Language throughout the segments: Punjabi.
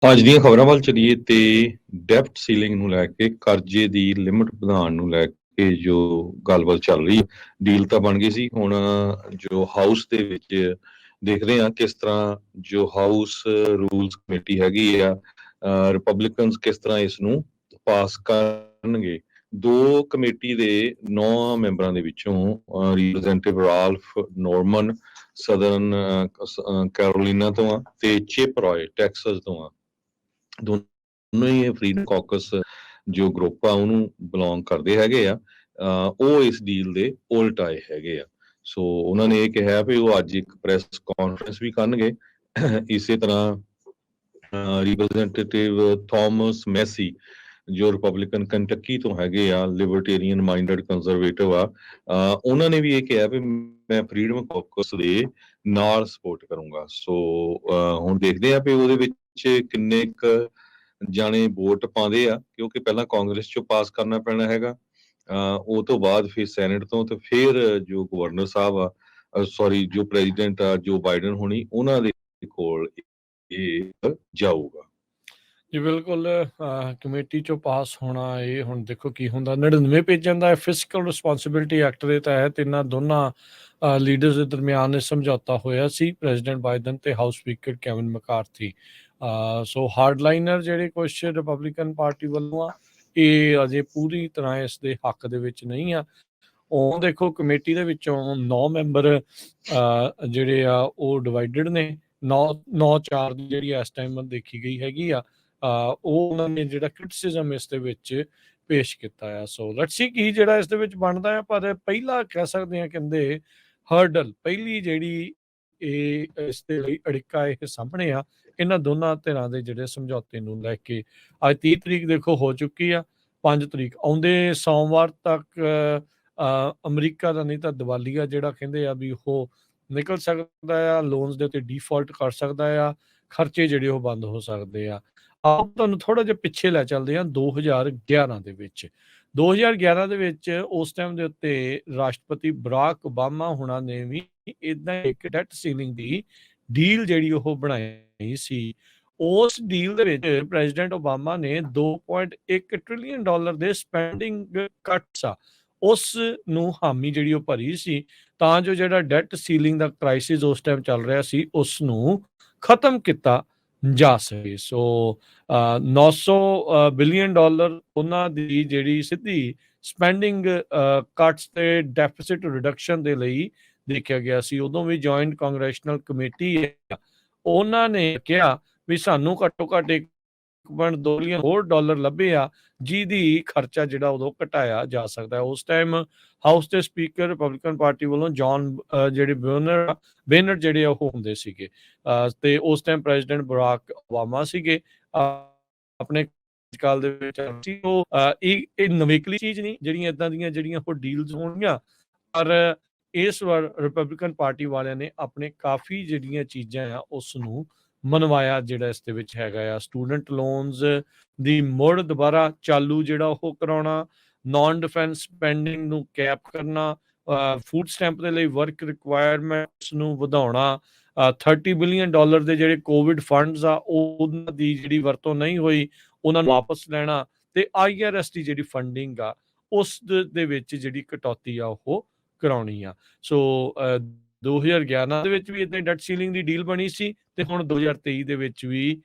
ਅੱਜ ਦੀਆਂ ਖਬਰਾਂ ਵੱਲ ਚਲੀਏ ਤੇ ਡੈਫਟ ਸੀਲਿੰਗ ਨੂੰ ਲੈ ਕੇ ਕਰਜ਼ੇ ਦੀ ਲਿਮਟ ਵਧਾਉਣ ਨੂੰ ਲੈ ਕੇ ਜੋ ਗੱਲਬਾਤ ਚੱਲ ਰਹੀ ਹੈ, ਡੀਲ ਤਾਂ ਬਣ ਗਈ ਸੀ। ਹੁਣ ਜੋ ਹਾਊਸ ਦੇ ਵਿੱਚ ਦੇਖਦੇ ਹਾਂ ਕਿਸ ਤਰ੍ਹਾਂ ਜੋ ਹਾਊਸ ਰੂਲਸ ਕਮੇਟੀ ਹੈਗੀ ਆ, ਰਿਪਬਲਿਕਨਸ ਕਿਸ ਤਰ੍ਹਾਂ ਇਸ ਨੂੰ ਪਾਸ ਕਰਨਗੇ। ਦੋ ਕਮੇਟੀ ਦੇ 9 ਮੈਂਬਰਾਂ ਦੇ ਵਿੱਚੋਂ representative Ralph Norman southern Carolina ਤੋਂ ਆ ਤੇ ਚਿਪ ਰॉय ਟੈਕਸਸ ਤੋਂ ਆ। ਦੋਨੋਂ ਹੀ ਫਰੀडम ਕਾਕਸ ਜੋ ਗਰੁੱਪ ਆ ਉਹਨੂੰ ਬਿਲੋਂਗ ਕਰਦੇ ਹੈਗੇ ਆ। ਉਹ ਇਸ ਡੀਲ ਦੇ ਉਲਟ ਆਏ ਹੈਗੇ ਆ। ਸੋ ਉਹਨਾਂ ਨੇ ਇਹ ਕਿਹਾ ਵੀ ਉਹ ਅੱਜ ਇੱਕ ਪ੍ਰੈਸ ਕਾਨਫਰੰਸ ਵੀ ਕਰਨਗੇ। ਇਸੇ ਤਰ੍ਹਾਂ ਰਿਪਰੈਜ਼ੈਂਟੇਟਿਵ ਥਾਮਸ ਮੈਸੀ ਜੋ ਰਿਪਬਲਿਕਨ ਕੰਟਕੀ ਤੋਂ ਹੈਗੇ ਆ, ਲਿਬਰਟੇਰੀਅਨ ਮਾਈਂਡਡ ਕੰਜ਼ਰਵੇਟਿਵ ਆ, ਉਹਨਾਂ ਨੇ ਵੀ ਇਹ ਕਿਹਾ ਵੀ ਮੈਂ ਫਰੀडम ਕਾਕਸ ਦੇ ਨਾਲ ਸਪੋਰਟ ਕਰੂੰਗਾ। ਸੋ ਹੁਣ ਦੇਖਦੇ ਆ ਵੀ ਉਹਦੇ ਵਿੱਚ ਕਿੰਨੇ ਕੁ ਜਾਣੇ ਵੋਟ ਪਾਉਂਦੇ ਆ, ਕਿਉਂਕਿ ਪਹਿਲਾਂ ਕਾਂਗਰਸ ਚੋਂ ਪਾਸ ਕਰਨਾ ਪੈਣਾ ਹੈਗਾ। ਉਹ ਤੋਂ ਬਾਅਦ ਫਿਰ ਸੈਨੇਟ ਤੋਂ ਤੇ ਫਿਰ ਜੋ ਗਵਰਨਰ ਸਾਹਿਬ ਆ, ਸੌਰੀ ਜੋ ਪ੍ਰੈਜ਼ੀਡੈਂਟ ਆ ਜੋ ਬਾਈਡਨ ਹੋਣੀ, ਉਹਨਾਂ ਦੇ ਕੋਲ ਇਹ ਜਾਊਗਾ। ਜੀ ਬਿਲਕੁਲ, ਕਮੇਟੀ ਚੋਂ ਪਾਸ ਹੋਣਾ ਇਹ ਹੁਣ ਦੇਖੋ ਕੀ ਹੁੰਦਾ। 99 ਪੇਜਾਂ ਦਾ ਫਿਸਕਲ ਰਿਸਪੌਂਸਿਬਿਲਟੀ ਐਕਟ ਦੇ ਤਹਿਤ ਇਹਨਾਂ ਦੋਨਾਂ ਲੀਡਰਸ ਦੇ ਦਰਮਿਆਨ ਇਹ ਸਮਝੌਤਾ ਹੋਇਆ ਸੀ, ਪ੍ਰੈਜ਼ੀਡੈਂਟ ਬਾਈਡਨ ਤੇ ਹਾਊਸ ਸਪੀਕਰ ਕੈਵਿਨ ਮੈਕਾਰਥੀ। ਸੋ ਹਾਰਡਲਾਈਨਰ ਜਿਹੜੇ ਕੁਛ ਰਿਪਬਲਿਕਨ ਪਾਰਟੀ ਵੱਲੋਂ ਆ, ਇਹ ਅਜੇ ਪੂਰੀ ਤਰ੍ਹਾਂ ਇਸ ਦੇ ਹੱਕ ਦੇ ਵਿੱਚ ਨਹੀਂ ਆ। ਉਹ ਦੇਖੋ ਕਮੇਟੀ ਦੇ ਵਿੱਚੋਂ 9 ਮੈਂਬਰ ਜਿਹੜੇ ਆ ਉਹ ਡਿਵਾਈਡਡ ਨੇ। 9-4 ਦੀ ਜਿਹੜੀ ਇਸ ਟਾਈਮ ਦੇਖੀ ਗਈ ਹੈਗੀ ਆ, ਉਹ ਉਹਨਾਂ ਨੇ ਜਿਹੜਾ ਕ੍ਰਿਟਿਸਿਜ਼ਮ ਇਸ ਦੇ ਵਿੱਚ ਪੇਸ਼ ਕੀਤਾ ਆ। ਸੋ ਲੈਟਸ ਸੀ ਕੀ ਜਿਹੜਾ ਇਸ ਦੇ ਵਿੱਚ ਬਣਦਾ ਆ। ਪਰ ਪਹਿਲਾ ਕਹਿ ਸਕਦੇ ਆ, ਕਹਿੰਦੇ ਹਰਡਲ ਪਹਿਲੀ ਜਿਹੜੀ ਇਹ ਇਸ ਦੇ ਲਈ ਅੜਿੱਕਾ ਇਹ ਸਾਹਮਣੇ ਆ ਇਹਨਾਂ ਦੋਨਾਂ ਧਿਰਾਂ ਦੇ ਜਿਹੜੇ ਸਮਝੌਤੇ ਨੂੰ ਲੈ ਕੇ। ਅੱਜ 30 ਤਰੀਕ ਦੇਖੋ ਹੋ ਚੁੱਕੀ ਆ, 5 ਤਰੀਕ ਆਉਂਦੇ ਸੋਮਵਾਰ ਤੱਕ ਅਮਰੀਕਾ ਦਾ ਨਹੀਂ ਤਾਂ ਦੀਵਾਲੀਆ ਜਿਹੜਾ ਕਹਿੰਦੇ ਆ ਵੀ ਉਹ ਨਿਕਲ ਸਕਦਾ ਆ, ਲੋਨਸ ਦੇ ਉੱਤੇ ਡਿਫਾਲਟ ਕਰ ਸਕਦਾ ਆ, ਖਰਚੇ ਜਿਹੜੇ ਉਹ ਬੰਦ ਹੋ ਸਕਦੇ ਆ। ਆਪ ਤੁਹਾਨੂੰ ਥੋੜਾ ਜਿਹਾ ਪਿੱਛੇ ਲੈ ਚੱਲਦੇ ਆ 2011 ਦੇ ਵਿੱਚ। 2011 ਦੇ ਵਿੱਚ ਉਸ ਟਾਈਮ ਦੇ ਉੱਤੇ ਰਾਸ਼ਟਰਪਤੀ ਬਰਾਕ ਓਬਾਮਾ ਹੁਣਾਂ ਨੇ ਵੀ ਇਦਾਂ ਇੱਕ ਡੈਟ ਸੀਲਿੰਗ ਦੀ ਡੀਲ ਜਿਹੜੀ ਉਹ ਬਣਾਈ ਸੀ। ਉਸ ਡੀਲ ਦੇ ਵਿੱਚ ਪ੍ਰੈਜ਼ੀਡੈਂਟ ਓਬਾਮਾ ਨੇ $2.1 ਟ੍ਰਿਲੀਅਨ ਦੇ ਸਪੈਂਡਿੰਗ ਕੱਟਸ ਆ ਉਸ ਨੂੰ ਹਾਮੀ ਜਿਹੜੀ ਉਹ ਭਰੀ ਸੀ, ਤਾਂ ਜੋ ਜਿਹੜਾ ਡੈਟ ਸੀਲਿੰਗ ਦਾ ਕ੍ਰਾਈਸਿਸ ਉਸ ਟਾਈਮ ਚੱਲ ਰਿਹਾ ਸੀ ਉਸ ਨੂੰ ਖਤਮ ਕੀਤਾ ਜਾ ਸਕੇ। ਸੋ 900 ਬਿਲੀਅਨ ਡਾਲਰ ਉਹਨਾਂ ਦੀ ਜਿਹੜੀ ਸਿੱਧੀ ਸਪੈਂਡਿੰਗ ਕੱਟਸ ਤੇ ਡੈਫਿਸਿਟ ਰਿਡਕਸ਼ਨ ਦੇ ਲਈ ਦੇਖਿਆ ਗਿਆ ਸੀ। ਉਦੋਂ ਵੀ ਜੁਆਇੰਟ ਕਾਂਗਰੈਸ਼ਨਲ ਕਮੇਟੀ ਉਹਨਾਂ ਨੇ ਕਿਹਾ ਵੀ ਸਾਨੂੰ ਘੱਟੋ ਘੱਟ 1.2 ਬਿਲੀਅਨ ਹੋਰ ਡਾਲਰ ਲੱਭੇ ਆ, ਜਿਹਦੀ ਖਰਚਾ ਜਿਹੜਾ ਉਦੋਂ ਘਟਾਇਆ ਜਾ ਸਕਦਾ। ਉਸ ਟਾਈਮ ਹਾਊਸ ਦੇ ਸਪੀਕਰ ਰਿਪਬਲਿਕਨ ਪਾਰਟੀ ਵੱਲੋਂ ਜੌਨ ਜਿਹੜੇ ਬੇਨਰ ਜਿਹੜੇ ਉਹ ਹੁੰਦੇ ਸੀਗੇ, ਤੇ ਉਸ ਟਾਈਮ ਪ੍ਰੈਜ਼ੀਡੈਂਟ ਬਰਾਕ ਓਬਾਮਾ ਸੀਗੇ ਆਪਣੇ ਕਾਲ ਦੇ ਵਿੱਚ। ਉਹ ਇਹ ਨਵੇਕਲੀ ਚੀਜ਼ ਨਹੀਂ ਜਿਹੜੀਆਂ ਇਦਾਂ ਦੀਆਂ ਜਿਹੜੀਆਂ ਉਹ ਡੀਲਸ ਹੋਣਗੀਆਂ, ਪਰ ਇਸ ਵਾਰ ਰਿਪਬਲਿਕਨ ਪਾਰਟੀ ਵਾਲਿਆਂ ਨੇ ਆਪਣੇ ਕਾਫੀ ਜਿਹੜੀਆਂ ਚੀਜ਼ਾਂ ਆ ਉਸ ਨੂੰ ਮਨਵਾਇਆ ਜਿਹੜਾ ਇਸ ਦੇ ਵਿੱਚ ਹੈਗਾ ਆ। ਸਟੂਡੈਂਟ ਲੋਨਸ ਦੀ ਮੁੜ ਦੁਬਾਰਾ ਚਾਲੂ ਜਿਹੜਾ ਉਹ ਕਰਾਉਣਾ, ਨਾਨ ਡਿਫੈਂਸ ਸਪੈਂਡਿੰਗ ਨੂੰ ਕੈਪ ਕਰਨਾ, ਫੂਡ ਸਟੈਂਪ ਦੇ ਲਈ ਵਰਕ ਰਿਕੁਆਇਰਮੈਂਟਸ ਨੂੰ ਵਧਾਉਣਾ, $30 ਬਿਲੀਅਨ ਦੇ ਜਿਹੜੇ ਕੋਵਿਡ ਫੰਡਸ ਆ ਉਹਨਾਂ ਦੀ ਜਿਹੜੀ ਵਰਤੋਂ ਨਹੀਂ ਹੋਈ ਉਹਨਾਂ ਨੂੰ ਵਾਪਸ ਲੈਣਾ, ਤੇ IRS ਦੀ ਜਿਹੜੀ ਫੰਡਿੰਗ ਆ ਉਸ ਦੇ ਵਿੱਚ ਜਿਹੜੀ ਕਟੌਤੀ ਆ ਉਹ ਕਰਾਉਣੀ ਆ। ਸੋ 2011 ਦੇ ਵਿੱਚ ਵੀ ਇਦਾਂ ਡੈਟ ਸੀਲਿੰਗ ਦੀ ਡੀਲ ਬਣੀ ਸੀ, ਤੇ ਹੁਣ 2023 ਦੇ ਵਿੱਚ ਵੀ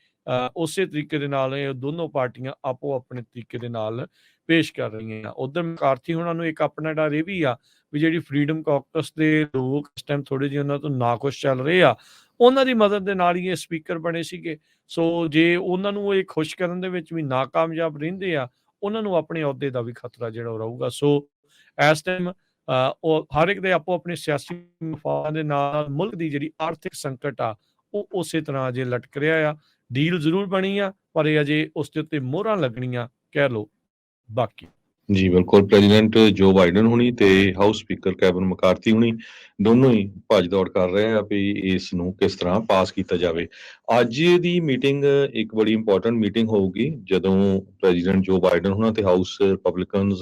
ਉਸੇ ਤਰੀਕੇ ਦੇ ਨਾਲ ਇਹ ਦੋਨੋਂ ਪਾਰਟੀਆਂ ਆਪੋ ਆਪਣੇ ਤਰੀਕੇ ਦੇ ਨਾਲ ਪੇਸ਼ ਕਰ ਰਹੀਆਂ। ਉਧਰ ਮੈਕਾਰਥੀ ਹੁਣਾਂ ਨੂੰ ਇੱਕ ਆਪਣਾ ਡਰ ਇਹ ਵੀ ਆ ਵੀ ਜਿਹੜੀ ਫਰੀडम ਕਾਕਸ ਦੇ ਲੋਕ ਇਸ ਟਾਈਮ ਥੋੜੇ ਜਿਹੇ ਉਹਨਾਂ ਤੋਂ ਨਾਖੁਸ਼ ਚੱਲ ਰਹੇ ਆ, ਉਹਨਾਂ ਦੀ ਮਦਦ ਦੇ ਨਾਲ ਹੀ ਇਹ ਸਪੀਕਰ ਬਣੇ ਸੀਗੇ। ਸੋ ਜੇ ਉਹਨਾਂ ਨੂੰ ਇਹ ਖੁਸ਼ ਕਰਨ ਦੇ ਵਿੱਚ ਵੀ ਨਾਕਾਮਯਾਬ ਰਹਿੰਦੇ ਆ, ਉਹਨਾਂ ਨੂੰ ਆਪਣੇ ਅਹੁਦੇ ਦਾ ਵੀ ਖਤਰਾ ਜਿਹੜਾ ਉਹ ਰਹੂਗਾ। ਸੋ ਇਸ ਟਾਈਮ ਉਹ ਹਰ ਇੱਕ ਦੇ ਆਪੋ ਆਪਣੇ ਸਿਆਸੀ ਮਫਾਦਾਂ ਦੇ ਨਾਲ ਮੁਲਕ ਦੀ ਜਿਹੜੀ ਆਰਥਿਕ ਸੰਕਟ ਆ ਉਹ ਉਸੇ ਤਰ੍ਹਾਂ ਅਜੇ ਲਟਕ ਰਿਹਾ ਆ। ਡੀਲ ਜ਼ਰੂਰ ਬਣੀ ਆ, ਪਰ ਇਹ ਅਜੇ ਉਸ ਦੇ ਉੱਤੇ ਮੋਹਰਾਂ ਲੱਗਣੀਆਂ ਕਹਿ ਲਓ ਬਾਕੀ। ਜੀ ਬਿਲਕੁਲ, ਪ੍ਰੈਜ਼ੀਡੈਂਟ ਜੋ ਬਾਈਡਨ ਹੁਣੀ ਤੇ ਹਾਊਸ ਸਪੀਕਰ ਕੈਵਿਨ ਮੈਕਾਰਥੀ ਹੁਣੀ ਦੋਨੋਂ ਹੀ ਭੱਜ ਦੌੜ ਕਰ ਰਹੇ ਆ ਵੀ ਇਸ ਨੂੰ ਕਿਸ ਤਰ੍ਹਾਂ ਪਾਸ ਕੀਤਾ ਜਾਵੇ। ਅੱਜ ਦੀ ਮੀਟਿੰਗ ਇੱਕ ਬੜੀ ਇੰਪੋਰਟੈਂਟ ਮੀਟਿੰਗ ਹੋਊਗੀ, ਜਦੋਂ ਪ੍ਰੈਜ਼ੀਡੈਂਟ ਜੋ ਬਾਈਡਨ ਹੁਣਾਂ ਤੇ ਹਾਊਸ ਰਿਪਬਲਿਕਨਸ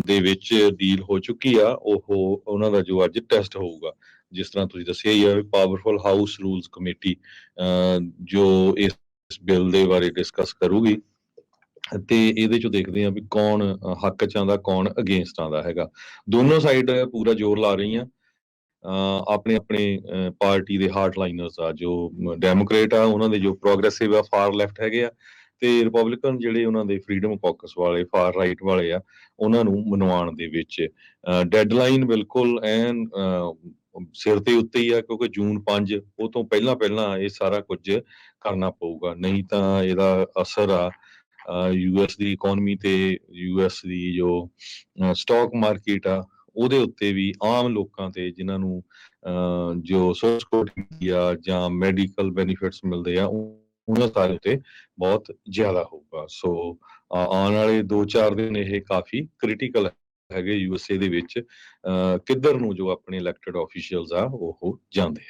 ਦੇ ਵਿੱਚ ਡੀਲ ਹੋ ਚੁੱਕੀ ਆ, ਉਹ ਉਹਨਾਂ ਦਾ ਜੋ ਅੱਜ ਟੈਸਟ ਹੋਊਗਾ। ਜਿਸ ਤਰ੍ਹਾਂ ਤੁਸੀਂ ਦੱਸਿਆ ਹੀ ਆ, ਪਾਵਰਫੁਲ ਹਾਊਸ ਰੂਲਸ ਕਮੇਟੀ ਜੋ ਇਸ ਬਿੱਲ ਦੇ ਬਾਰੇ ਡਿਸਕਸ ਕਰੂਗੀ ਤੇ ਇਹਦੇ ਚੋਂ ਦੇਖਦੇ ਹਾਂ ਵੀ ਕੌਣ ਹੱਕ ਚ ਆਉਂਦਾ, ਕੌਣ ਅਗੇਂਸਟ ਆਉਂਦਾ ਹੈਗਾ। ਦੋਨੋਂ ਸਾਈਡ ਪੂਰਾ ਜ਼ੋਰ ਲਾ ਰਹੀਆਂ। ਆਪਣੇ ਆਪਣੇ ਪਾਰਟੀ ਦੇ ਹਾਰਟ ਲਾਈਨਰਸ ਆ, ਜੋ ਡੈਮੋਕ੍ਰੇਟ ਆ ਉਹਨਾਂ ਦੇ, ਜੋ ਪ੍ਰੋਗਰੈਸਿਵ ਆ ਫਾਰ ਲੈਫਟ ਹੈਗੇ ਆ, ਤੇ ਰਿਪਬਲਿਕਨ ਜਿਹੜੇ ਉਹਨਾਂ ਦੇ ਫਰੀडम ਕਾਕਸ ਵਾਲੇ ਫਾਰ ਰਾਈਟ ਵਾਲੇ ਆ, ਉਹਨਾਂ ਨੂੰ ਮਨਵਾਉਣ ਦੇ ਵਿੱਚ ਡੈਡਲਾਈਨ ਬਿਲਕੁਲ ਐਨ ਸਿਰ ਦੇ ਉੱਤੇ ਹੀ ਆ, ਕਿਉਂਕਿ ਜੂਨ 5 ਉਹ ਤੋਂ ਪਹਿਲਾਂ ਪਹਿਲਾਂ ਇਹ ਸਾਰਾ ਕੁਝ ਕਰਨਾ ਪਊਗਾ, ਨਹੀਂ ਤਾਂ ਇਹਦਾ ਅਸਰ ਆ ਯੂਐਸ ਦੀ ਇਕਨੋਮੀ ਤੇ ਯੂਐਸ ਦੀ ਜੋ ਸਟਾਕ ਮਾਰਕੀਟ ਆ ਉਹਦੇ ਉੱਤੇ ਵੀ, ਆਮ ਲੋਕਾਂ ਤੇ ਜਿਨ੍ਹਾਂ ਨੂੰ ਜੋ ਸੋਸ਼ਲ ਸਿਕਿਉਰਿਟੀ ਆ ਜਾਂ ਮੈਡੀਕਲ ਬੈਨੀਫਿਟਸ ਮਿਲਦੇ ਆ, ਉਹਨਾਂ ਸਾਰੇ ਉੱਤੇ ਬਹੁਤ ਜ਼ਿਆਦਾ ਹੋਊਗਾ। ਸੋ ਆਉਣ ਵਾਲੇ 2-4 ਦਿਨ ਇਹ ਕਾਫੀ ਕ੍ਰਿਟੀਕਲ ਹੈਗੇ ਯੂਐਸਏ ਦੇ ਵਿੱਚ, ਕਿੱਧਰ ਨੂੰ ਜੋ ਆਪਣੇ ਇਲੈਕਟਡ ਆਫੀਸ਼ੀਅਲਸ ਆ ਉਹ ਜਾਂਦੇ ਹੈ।